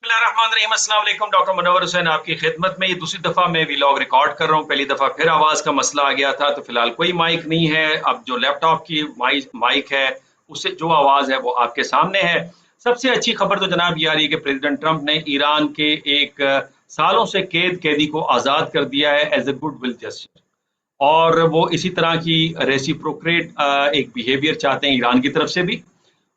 बिस्मिल्लाहिर्रहमानिर्रहीम। अस्सलाम वालेकुम। डॉक्टर मुनव्वर हुसैन आपकी खिदमत में। ये दूसरी दफ़ा मैं व्लॉग रिकॉर्ड कर रहा हूँ। पहली दफ़ा फिर आवाज़ का मसला आ गया था, तो फिलहाल कोई माइक नहीं है। अब जो लैपटॉप की माइक है, उससे जो आवाज़ है वो आपके सामने है। सबसे अच्छी खबर तो जनाब ये आ रही है कि प्रेसिडेंट ट्रंप ने ईरान के एक सालों से कैदी को आज़ाद कर दिया है as a goodwill gesture, और वो इसी तरह की रेसिप्रोकेट एक बिहेवियर चाहते हैं ईरान की तरफ से भी।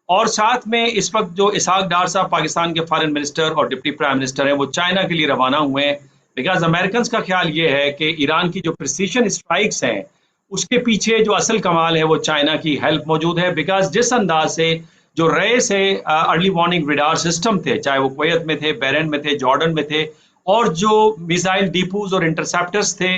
और साथ में इस वक्त जो इसहाक डार साहब पाकिस्तान के फॉरेन मिनिस्टर और डिप्टी प्राइम मिनिस्टर हैं, वो चाइना के लिए रवाना हुए हैं। बिकॉज अमेरिकन का ख्याल ये है कि ईरान की जो प्रिसीशन स्ट्राइक्स हैं, उसके पीछे जो असल कमाल है वो चाइना की हेल्प मौजूद है। बिकॉज जिस अंदाज से जो रए से अर्ली वार्निंग रिडार सिस्टम थे, चाहे वो कुवैत में थे, बहरीन में थे, जॉर्डन में थे, और जो मिसाइल डिपोज और इंटरसेप्टर्स थे,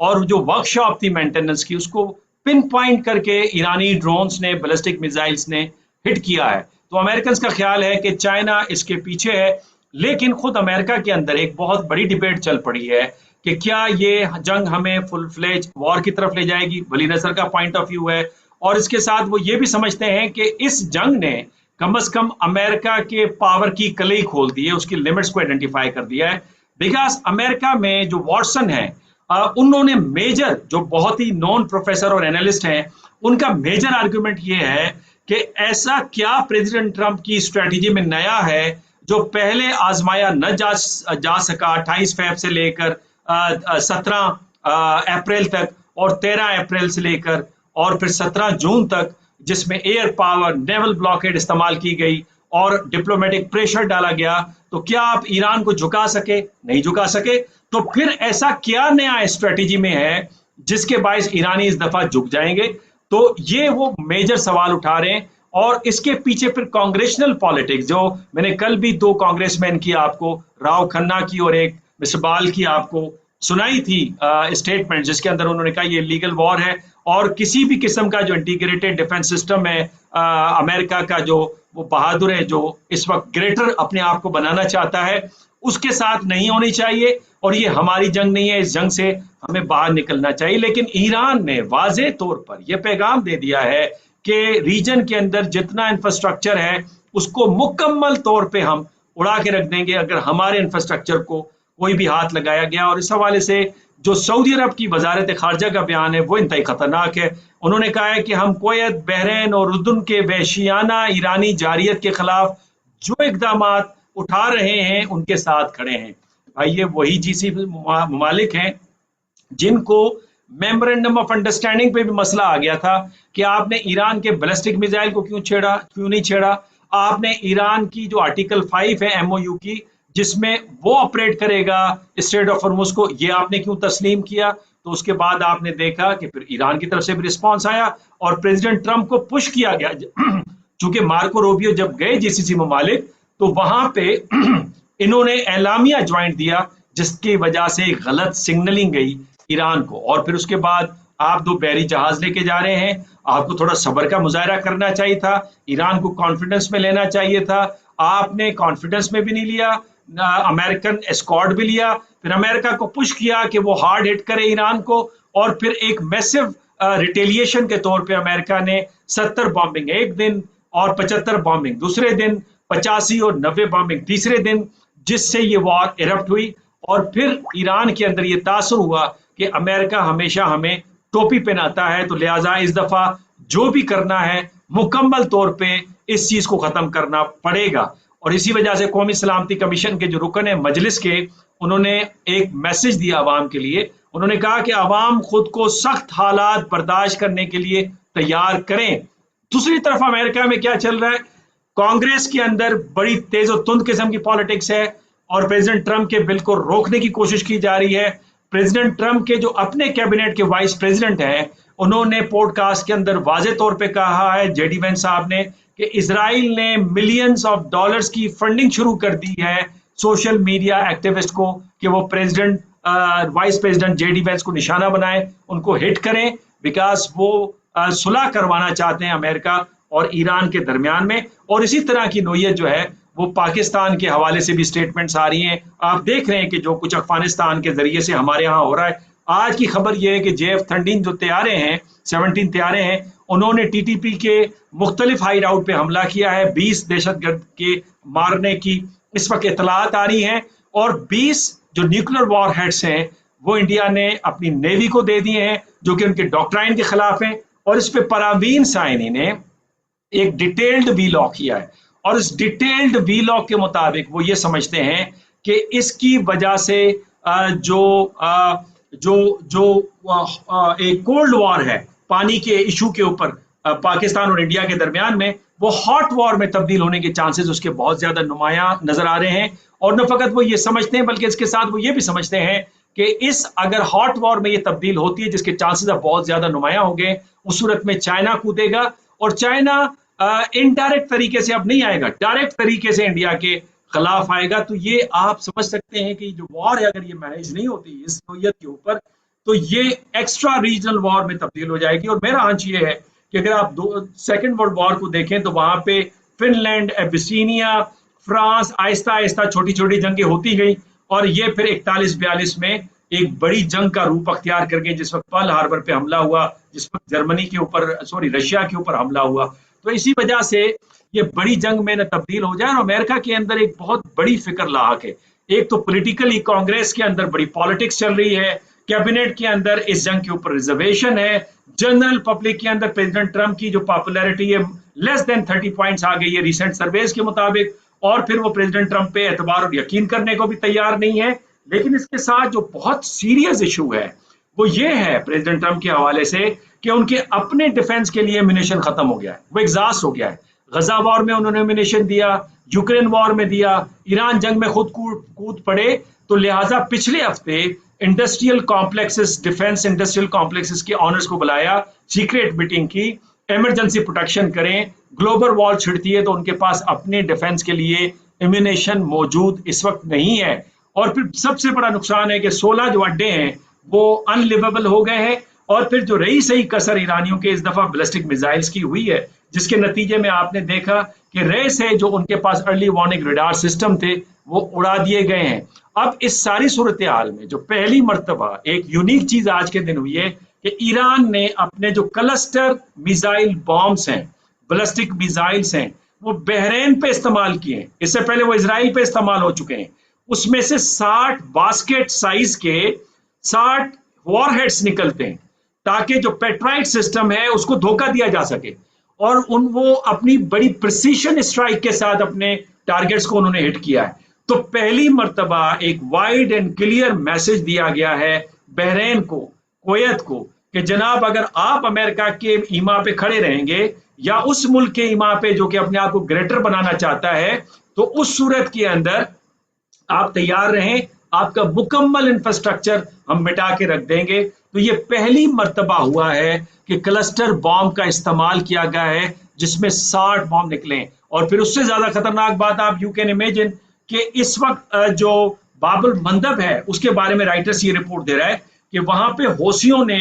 और जो वर्कशॉप थी मेंटेनेंस की, उसको पिन पॉइंट करके ईरानी ड्रोन्स ने, बैलिस्टिक मिसाइल्स ने हिट किया है। तो अमेरिकन का ख्याल है कि चाइना इसके पीछे है। लेकिन खुद अमेरिका के अंदर एक बहुत बड़ी डिबेट चल पड़ी है कि क्या ये जंग हमें फुल फ्लेज वॉर की तरफ ले जाएगी। वली नसर का पॉइंट ऑफ व्यू है, और इसके साथ वो ये भी समझते हैं कि इस जंग ने कम से कम अमेरिका के पावर की कलई खोल दी है, उसकी लिमिट्स को आइडेंटिफाई कर दिया है। बिकॉज अमेरिका में जो वॉटसन है, उन्होंने मेजर, जो बहुत ही नॉन प्रोफेसर और एनालिस्ट हैं, उनका मेजर आर्गुमेंट ये है कि ऐसा क्या प्रेसिडेंट ट्रंप की स्ट्रेटजी में नया है जो पहले आजमाया न जा सका 28 फरवरी से लेकर 17 अप्रैल तक, और 13 अप्रैल से लेकर और फिर 17 जून तक, जिसमें एयर पावर, नेवल ब्लॉकेड इस्तेमाल की गई और डिप्लोमेटिक प्रेशर डाला गया। तो क्या आप ईरान को झुका सके? नहीं झुका सके। तो फिर ऐसा क्या नया स्ट्रेटजी में है जिसके बायस ईरानी इस दफा झुक जाएंगे? तो ये वो मेजर सवाल उठा रहे हैं। और इसके पीछे फिर कांग्रेशनल पॉलिटिक्स, जो मैंने कल भी दो कांग्रेसमैन की आपको, राव खन्ना की और एक मिस्टर बाल की, आपको सुनाई थी स्टेटमेंट, जिसके अंदर उन्होंने कहा ये लीगल वॉर है, और किसी भी किस्म का जो इंटीग्रेटेड डिफेंस सिस्टम है अमेरिका का, जो वो बहादुर है, जो इस वक्त ग्रेटर अपने आप को बनाना चाहता है, उसके साथ नहीं होनी चाहिए। और ये हमारी जंग नहीं है, इस जंग से हमें बाहर निकलना चाहिए। लेकिन ईरान ने वाजे तौर पर यह पैगाम दे दिया है कि रीजन के अंदर जितना इंफ्रास्ट्रक्चर है उसको मुकम्मल तौर पे हम उड़ा के रख देंगे अगर हमारे इंफ्रास्ट्रक्चर को कोई भी हाथ लगाया गया। और इस हवाले से जो सऊदी अरब की वजारत खारजा का बयान है वो इंतहाई खतरनाक है। उन्होंने कहा है कि हम कुवैत, बहरीन और उर्दून के वहशियाना ईरानी जारियत के खिलाफ जो इकदाम उठा रहे हैं उनके साथ खड़े हैं। भाई ये वही जीसी ममालिक हैं जिनको मेमोरेंडम ऑफ अंडरस्टैंडिंग पे भी मसला आ गया था कि आपने ईरान के बैलिस्टिक मिसाइल को क्यों नहीं छेड़ा। आपने ईरान की जो आर्टिकल 5 है एमओयू की, जिसमें वो ऑपरेट करेगा स्ट्रेट ऑफ हॉर्मुज को, ये आपने क्यों तस्लीम किया? तो उसके बाद आपने देखा कि फिर ईरान की तरफ से भी रिस्पॉन्स आया और प्रेसिडेंट ट्रंप को पुश किया गया। चूंकि मार्को रूबियो जब गए जीसीसी ममालिक, तो वहां पे इन्होंने एलामिया ज्वाइंट दिया, जिसकी वजह से गलत सिग्नलिंग गई ईरान को। और फिर उसके बाद आप दो बहरी जहाज लेके जा रहे हैं, आपको थोड़ा सब्र का मुजाहरा करना चाहिए था, ईरान को कॉन्फिडेंस में लेना चाहिए था। आपने कॉन्फिडेंस में भी नहीं लिया, अमेरिकन एस्कॉर्ट भी लिया, फिर अमेरिका को पुश किया कि वो हार्ड हिट करे ईरान को, और फिर एक मैसिव रिटेलिएशन के तौर पे अमेरिका ने 70 बॉम्बिंग एक दिन और 75 बॉम्बिंग दूसरे दिन, 85 और 90 बॉम्बिंग तीसरे दिन, जिससे ये वॉर इरप्ट हुई। और फिर ईरान के अंदर ये तासुर हुआ कि अमेरिका हमेशा हमें टोपी पहनाता है, तो लिहाजा इस दफा जो भी करना है मुकम्मल तौर पे इस चीज को खत्म करना पड़ेगा। और इसी वजह से कौमी सलामती कमीशन के जो रुकन है मजलिस के, उन्होंने एक मैसेज दिया अवाम के लिए। उन्होंने कहा कि अवाम खुद को सख्त हालात बर्दाश्त करने के लिए तैयार करें। दूसरी तरफ अमेरिका में क्या चल रहा है? कांग्रेस के अंदर बड़ी तेज और तुंद किस्म की पॉलिटिक्स है, और प्रेसिडेंट ट्रंप के बिल को रोकने की कोशिश की जा रही है। प्रेसिडेंट ट्रंप के जो अपने कैबिनेट के वाइस प्रेसिडेंट हैं, उन्होंने पॉडकास्ट के अंदर वाजे तौर पे कहा है, जेडी वेंस साहब ने, कि इजराइल ने मिलियंस ऑफ डॉलर्स की फंडिंग शुरू कर दी है सोशल मीडिया एक्टिविस्ट को, कि वो president vice president JD Vance को निशाना बनाए, उनको हिट करें, बिकॉज वो सुलह करवाना चाहते हैं अमेरिका और ईरान के दरमियान में। और इसी तरह की नोयत जो है वो पाकिस्तान के हवाले से भी स्टेटमेंट्स आ रही हैं। आप देख रहे हैं कि जो कुछ अफगानिस्तान के जरिए से हमारे यहाँ हो रहा है। आज की खबर यह है कि JF-13 जो तैयारे हैं, 17 तैयारे हैं, उन्होंने टीटीपी के मुख्तलिफ हाइड आउट पे हमला किया है, 20 दहशतगर्द के मारने की इस वक्त इतलात आ रही हैं, और 20 जो न्यूक्लियर वॉर हेड्स हैं वो इंडिया ने अपनी नेवी को दे दिए हैं, जो कि उनके डॉक्ट्राइन के खिलाफ हैं। और इस पे परवीन साइनी ने एक डिटेल्ड वी लॉ किया है, और इस डिटेल्ड वी लॉ के मुताबिक वो ये समझते हैं कि इसकी वजह से जो जो जो एक कोल्ड वॉर है पानी के इशू के ऊपर पाकिस्तान और इंडिया के दरमियान में, वो हॉट वॉर में तब्दील होने के चांसेस उसके बहुत ज्यादा नुमाया नजर आ रहे हैं। और न फकत वो ये समझते हैं बल्कि इसके साथ वो ये भी समझते हैं कि इस अगर हॉट वॉर में ये तब्दील होती है जिसके चांसेस अब बहुत ज्यादा नुमाया होंगे, उस सूरत में चाइना कूदेगा, और चाइना इनडायरेक्ट तरीके से अब नहीं आएगा, डायरेक्ट तरीके से इंडिया के खिलाफ आएगा। तो ये आप समझ सकते हैं कि जो वॉर है अगर ये मैनेज नहीं होती इस नोयत के ऊपर, तो ये एक्स्ट्रा रीजनल वॉर में तब्दील हो जाएगी। और मेरा आंच ये है कि अगर आप सेकेंड वर्ल्ड वॉर को देखें तो वहां पे फिनलैंड, एबिसीनिया, फ्रांस, आहिस्ता आहिस्ता छोटी छोटी जंगें होती गई, और ये फिर 41-42 में एक बड़ी जंग का रूप अख्तियार कर गई, जिस वक्त पर्ल हार्बर पे हमला हुआ, जिस वक्त जर्मनी के ऊपर रशिया के ऊपर हमला हुआ। तो इसी वजह से ये बड़ी जंग में न तब्दील हो जाए। और अमेरिका के अंदर एक बहुत बड़ी फिक्र लाक है, एक तो पॉलिटिकली कांग्रेस के अंदर बड़ी पॉलिटिक्स चल रही है, कैबिनेट के अंदर इस जंग के ऊपर रिजर्वेशन है, जनरल पब्लिक के अंदर प्रेसिडेंट ट्रंप की जो पॉपुलैरिटी है लेस देन 30 पॉइंट्स आ गई है रिसेंट सर्वेस के मुताबिक, और फिर वो प्रेसिडेंट ट्रंप पे एतबार और यकीन करने को भी तैयार नहीं है। लेकिन इसके साथ जो बहुत सीरियस इशू है वो ये है प्रेसिडेंट ट्रंप के हवाले से कि उनके अपने डिफेंस के लिए म्यूनिशन खत्म हो गया है, वो एग्जॉस्ट हो गया है। गजा वॉर में उन्होंने म्यूनिशन दिया, यूक्रेन वॉर में दिया, ईरान जंग में खुद कूद पड़े, तो लिहाजा पिछले हफ्ते industrial complexes, defence industrial complexes के ऑनर्स को बुलाया, सीक्रेट मीटिंग की, इमरजेंसी प्रोटेक्शन करें, ग्लोबल वॉर छिड़ती है तो उनके पास अपने डिफेंस के लिए इम्यूनेशन मौजूद इस वक्त नहीं है। और फिर सबसे बड़ा नुकसान है कि 16 जो अड्डे हैं वो अनलिवेबल हो गए हैं, और फिर जो रही सही कसर ईरानियों के इस दफा बैलिस्टिक मिसाइल्स की हुई है, जिसके नतीजे में आपने देखा कि रहे से जो उनके पास अर्ली वार्निंग रडार सिस्टम थे वो उड़ा दिए गए हैं। अब इस सारी सूरत हाल में जो पहली मर्तबा एक यूनिक चीज आज के दिन हुई है कि ईरान ने अपने जो क्लस्टर मिसाइल बॉम्ब्स हैं, बैलिस्टिक मिसाइल्स हैं, वो बहरीन पे इस्तेमाल किए हैं। इससे पहले वो इजराइल पे इस्तेमाल हो चुके हैं। उसमें से 60 बास्केट साइज के 60 वॉरहेड्स निकलते हैं ताकि जो पेट्राइट सिस्टम है उसको धोखा दिया जा सके, और वो अपनी बड़ी प्रिसीशन स्ट्राइक के साथ अपने टारगेट्स को उन्होंने हिट किया है। तो पहली मर्तबा एक वाइड एंड क्लियर मैसेज दिया गया है बहरीन को, कुवैत को, कि जनाब अगर आप अमेरिका के ईमा पे खड़े रहेंगे या उस मुल्क के ईमा पे जो कि अपने आप को ग्रेटर बनाना चाहता है, तो उस सूरत के अंदर आप तैयार रहें, आपका मुकम्मल इंफ्रास्ट्रक्चर हम मिटा के रख देंगे। तो ये पहली मर्तबा हुआ है कि क्लस्टर बॉम्ब का इस्तेमाल किया गया है जिसमें 60 बॉम्ब निकले। और फिर उससे ज्यादा खतरनाक बात आप यू कैन इमेजिन कि इस वक्त जो बाबुल मंदब है उसके बारे में राइटर्स ये रिपोर्ट दे रहा है कि वहां पे हौसियों ने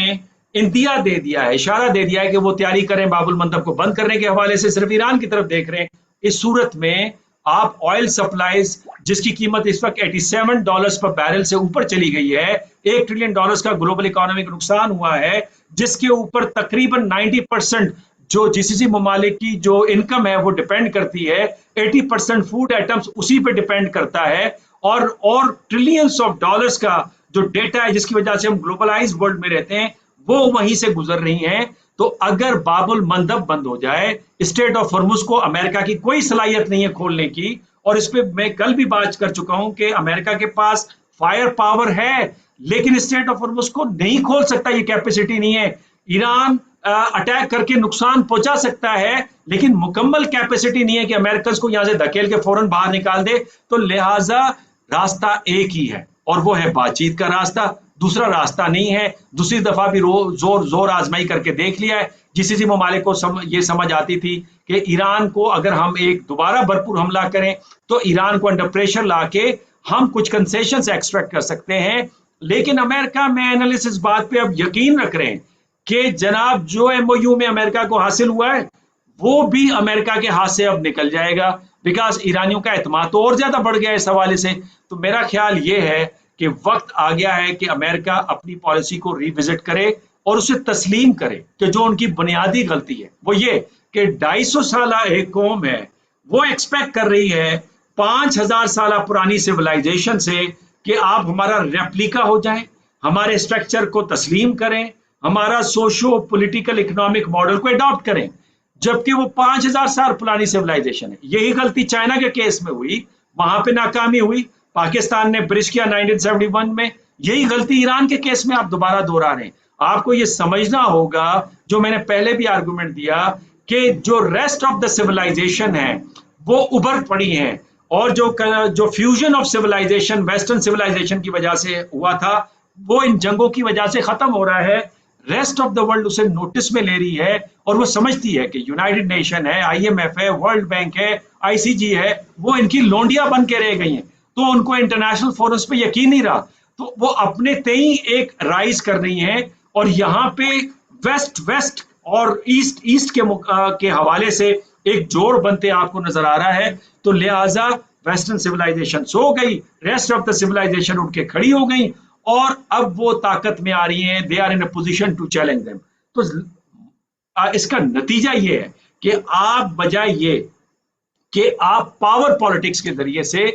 इंदिया दे दिया है, इशारा दे दिया है कि वो तैयारी करें बाबुल मंदब को बंद करने के हवाले से, सिर्फ ईरान की तरफ देख रहे हैं। इस सूरत में आप ऑयल सप्लाईज जिसकी कीमत इस वक्त $87 पर बैरल से ऊपर चली गई है, $1 ट्रिलियन का ग्लोबल इकोनॉमी का नुकसान हुआ है, जिसके ऊपर तकरीबन 90% जो जीसीसी ममालिक की जो इनकम है वो डिपेंड करती है, 80% फूड आइटम्स उसी पे डिपेंड करता है, और ट्रिलियंस ऑफ डॉलर्स का जो डेटा है जिसकी वजह से हम ग्लोबलाइज वर्ल्ड में रहते हैं वो वहीं से गुजर रही हैं। तो अगर बाबुल मंदब बंद हो जाए, स्टेट ऑफ हॉर्मुज को अमेरिका की कोई सलाहियत नहीं है खोलने की, और इस पे मैं कल भी बात कर चुका हूं कि अमेरिका के पास फायर पावर है लेकिन स्टेट ऑफ हॉर्मुज को नहीं खोल सकता, ये कैपेसिटी नहीं है। ईरान अटैक करके नुकसान पहुंचा सकता है लेकिन मुकम्मल कैपेसिटी नहीं है कि अमेरिका को यहां से धकेल के फौरन बाहर निकाल दे। तो लिहाजा रास्ता एक ही है और वो है बातचीत का रास्ता, दूसरा रास्ता नहीं है। दूसरी दफा भी जोर आजमाई करके देख लिया है। जीसीसी ममालिक को ये समझ आती थी कि ईरान को अगर हम एक दोबारा भरपूर हमला करें तो ईरान को अंडर प्रेशर लाके हम कुछ कंसेशन एक्सट्रैक्ट कर सकते हैं। लेकिन अमेरिका में एनालिस्ट इस बात पे अब यकीन रख रहे हैं कि जनाब जो एमओयू में अमेरिका को हासिल हुआ है वो भी अमेरिका के हाथ से अब निकल जाएगा, बिकॉज ईरानियों का एतमाद तो और ज्यादा बढ़ गया है इस हवाले से। तो मेरा ख्याल ये है कि वक्त आ गया है कि अमेरिका अपनी पॉलिसी को रिविजिट करे और उसे तस्लीम करे कि जो उनकी बुनियादी गलती है वो ये कि 250 साल एक कौम है वो एक्सपेक्ट कर रही है 5000 साल पुरानी सिविलाइजेशन से कि आप हमारा रेप्लिका हो जाएं, हमारे स्ट्रक्चर को तस्लीम करें, हमारा सोशो पॉलिटिकल इकोनॉमिक मॉडल को अडॉप्ट करें, जबकि वो 5000 साल पुरानी सिविलाइजेशन है। यही गलती चाइना के केस में हुई, वहां पे नाकामी हुई। पाकिस्तान ने ब्रिज किया 1971 में, यही गलती ईरान के केस में आप दोबारा दोहरा रहे हैं। आपको ये समझना होगा, जो मैंने पहले भी आर्गुमेंट दिया, कि जो रेस्ट ऑफ द सिविलाइजेशन है वो उभर पड़ी हैं, और जो fusion of civilization western civilization की वजह से हुआ था, वो इन जंगों की वजह से खत्म हो रहा है। रेस्ट ऑफ द वर्ल्ड उसे नोटिस में ले रही है, और वो समझती है कि यूनाइटेड नेशन है, IMF है, वर्ल्ड बैंक है, ICG है, वो इनकी लोंडिया बन के रह गई हैं, तो उनको इंटरनेशनल फोरम्स पे यकीन नहीं रहा, तो वो अपने तेई एक राइज कर रही हैं। और यहाँ पे वेस्ट और ईस्ट के हवाले से एक जोड़ बनते आपको नजर आ रहा है। तो लिहाजा वेस्टर्न सिविलाइजेशन सो गई, रेस्ट ऑफ द सिविलाइजेशन उठ के खड़ी हो गई, और अब वो ताकत में आ रही हैं, they are in a position to challenge them. तो इसका नतीजा ये है कि आप बजाय ये कि आप पावर पॉलिटिक्स के जरिए से,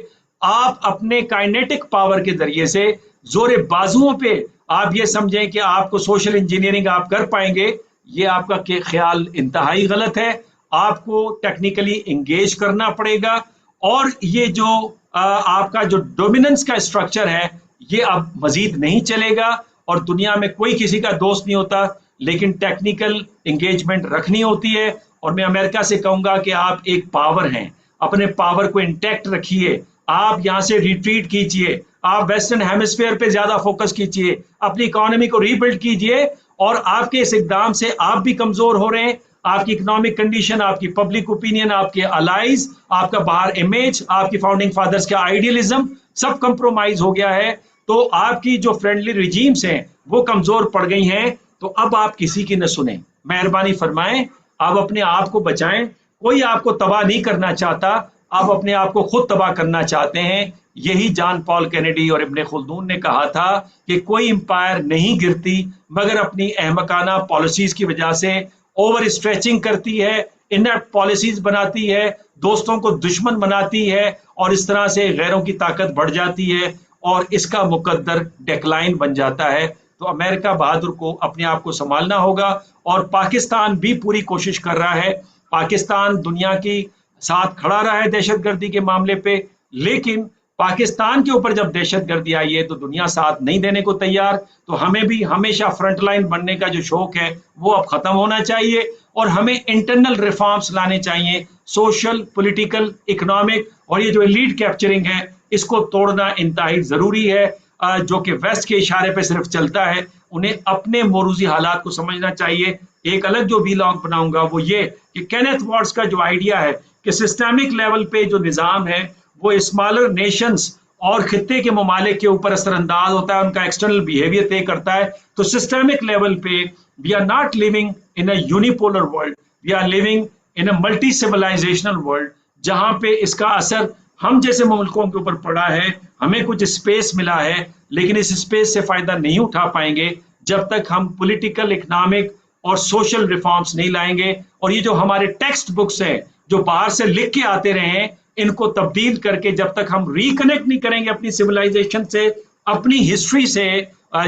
आप अपने काइनेटिक पावर के जरिए से, जोरे बाजुओं पे आप ये समझें कि आपको सोशल इंजीनियरिंग आप कर पाएंगे, ये आपका ख्याल इंतहाई गलत है। आपको टेक्निकली इंगेज करना पड़ेगा, और ये जो आपका जो डोमिनेंस का स्ट्रक्चर है, ये अब मजीद नहीं चलेगा। और दुनिया में कोई किसी का दोस्त नहीं होता, लेकिन टेक्निकल इंगेजमेंट रखनी होती है। और मैं अमेरिका से कहूंगा कि आप एक पावर हैं, अपने पावर को इंटैक्ट रखिए, आप यहां से रिट्रीट कीजिए, आप वेस्टर्न हेमिस्फीयर पे ज्यादा फोकस कीजिए, अपनी इकोनॉमी को रीबिल्ड कीजिए। और आपके इस इकदाम से आप भी कमजोर हो रहे हैं, आपकी इकोनॉमिक कंडीशन, आपकी पब्लिक ओपिनियन, आपके अलाइज, आपका बाहर इमेज, आपकी फाउंडिंग फादर्स का आइडियलिज्म सब कंप्रोमाइज हो गया है। तो आपकी जो फ्रेंडली रिजीम्स हैं वो कमजोर पड़ गई हैं। तो अब आप किसी की न सुने, मेहरबानी फरमाएं, आप अपने आप को बचाएं। कोई आपको तबाह नहीं करना चाहता, आप अपने आप को खुद तबाह करना चाहते हैं। यही जॉन पॉल कैनेडी और इब्ने खुल्दून ने कहा था कि कोई एम्पायर नहीं गिरती मगर अपनी अहमकाना पॉलिसीज की वजह से। ओवर स्ट्रेचिंग करती है, इनएप्ट पॉलिसीज बनाती है, दोस्तों को दुश्मन बनाती है, और इस तरह से गैरों की ताकत बढ़ जाती है, और इसका मुकद्दर डेक्लाइन बन जाता है। तो अमेरिका बहादुर को अपने आप को संभालना होगा, और पाकिस्तान भी पूरी कोशिश कर रहा है। पाकिस्तान दुनिया की साथ खड़ा रहा है दहशतगर्दी के मामले पे, लेकिन पाकिस्तान के ऊपर जब दहशतगर्दी आई है तो दुनिया साथ नहीं देने को तैयार। तो हमें भी हमेशा फ्रंटलाइन बनने का जो शौक है वो अब खत्म होना चाहिए, और हमें इंटरनल रिफॉर्म्स लाने चाहिए, सोशल, पॉलिटिकल, इकोनॉमिक। और ये जो एलीट कैप्चरिंग है इसको तोड़ना इंतहाई जरूरी है, जो कि वेस्ट के इशारे पे सिर्फ चलता है। उन्हें अपने मोरूजी हालात को समझना चाहिए। एक अलग जो वीलॉग बनाऊंगा वो ये कि केनेथ वॉर्ड्स का जो आइडिया है कि सिस्टमिक लेवल पे जो निज़ाम है वो स्मॉलर नेशंस और खित्ते के ममालिक के ऊपर असरअंदाज होता है, उनका एक्सटर्नल बिहेवियर तय करता है। तो सिस्टमिक लेवल पे we are not living in a unipolar world, we are living in a multi civilizational world, जहां पे इसका असर हम जैसे मुल्कों के ऊपर पड़ा है। हमें कुछ स्पेस मिला है, लेकिन इस स्पेस से फायदा नहीं उठा पाएंगे जब तक हम पॉलिटिकल, इकोनॉमिक और सोशल रिफॉर्म्स नहीं लाएंगे। और ये जो हमारे टेक्स्ट बुक्स हैं जो बाहर से लिख के आते रहे हैं, इनको तब्दील करके जब तक हम रिकनेक्ट नहीं करेंगे अपनी सिविलाइजेशन से, अपनी हिस्ट्री से,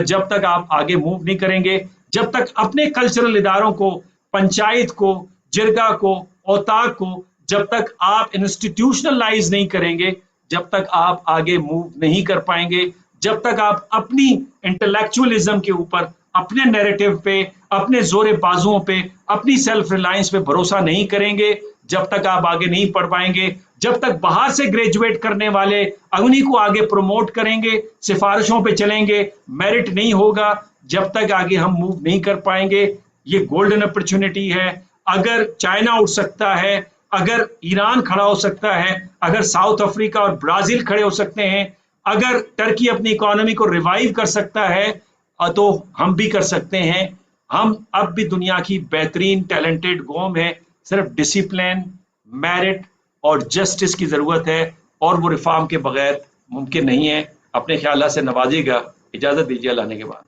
जब तक आप आगे मूव नहीं करेंगे, जब तक अपने कल्चरल इदारों को, पंचायत को, जिरगा को, औताक को, जब तक आप इंस्टीट्यूशनलाइज नहीं करेंगे, जब तक आप आगे मूव नहीं कर पाएंगे। जब तक आप अपनी इंटेलेक्चुअलिज्म के ऊपर, अपने नैरेटिव पे, अपने जोरे बाजुओं पे, अपनी सेल्फ रिलायंस पे भरोसा नहीं करेंगे, जब तक आप आगे नहीं पढ़ पाएंगे। जब तक बाहर से ग्रेजुएट करने वाले उन्हीं को आगे प्रमोट करेंगे, सिफारिशों पे चलेंगे, मेरिट नहीं होगा, जब तक आगे हम मूव नहीं कर पाएंगे। ये गोल्डन अपॉर्चुनिटी है। अगर चाइना उठ सकता है, अगर ईरान खड़ा हो सकता है, अगर साउथ अफ्रीका और ब्राजील खड़े हो सकते हैं, अगर टर्की अपनी इकोनॉमी को रिवाइव कर सकता है, तो हम भी कर सकते हैं। हम अब भी दुनिया की बेहतरीन टैलेंटेड कौम है, सिर्फ डिसिप्लिन, मेरिट और जस्टिस की जरूरत है, और वो रिफॉर्म के बगैर मुमकिन नहीं है। अपने ख्याल से नवाजिएगा। इजाजत दीजिए लाने के बाद।